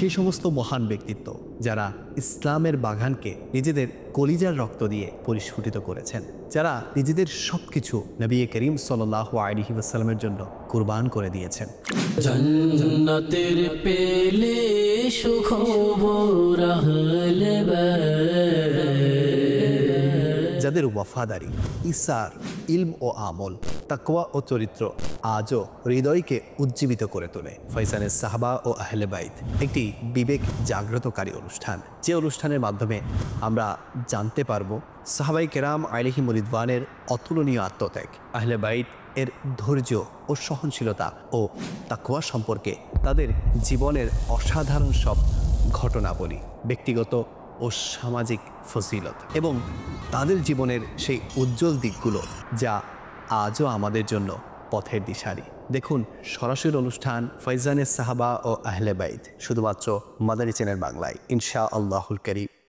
সেই সমস্ত মহান ব্যক্তিত্ব যারা ইসলামের বাগানকে নিজেদের কলিজার রক্ত দিয়ে পরিস্ফুটিত করেছেন, যারা নিজেদের সবকিছু নবী করিম সাল্লাল্লাহু আলাইহি ওয়াসাল্লামের জন্য কুরবান করে দিয়েছেন। জান্নাতের পেলে সুখবর আহলে যাদের ওয়াফাদারি, ইসার, ইলম ও আমল, তাকওয়া ও চরিত্র আজও হৃদয়কে উজ্জীবিত করে তোলে। ফয়সালের সাহাবা ও আহলে বাইত একটি বিবেক জাগ্রতকারী অনুষ্ঠান, যে অনুষ্ঠানের মাধ্যমে আমরা জানতে পারবো সাহাবাই কেরাম আলাইহিমুর রিদওয়ানের অতুলনীয় আত্মত্যাগ, আহলে বাইত এর ধৈর্য ও সহনশীলতা ও তাকওয়া সম্পর্কে তাদের জীবনের অসাধারণ সব ঘটনাবলী, ব্যক্তিগত ও সামাজিক ফজিলত এবং তাদের জীবনের সেই উজ্জ্বল দিকগুলো যা আজও আমাদের জন্য পথের দিশারি। দেখুন সরাসরি অনুষ্ঠান ফয়জানের সাহাবা ও আহলে বাইত শুধুমাত্র মাদানী চ্যানেল বাংলায়, ইনশাআল্লাহুল কারীম।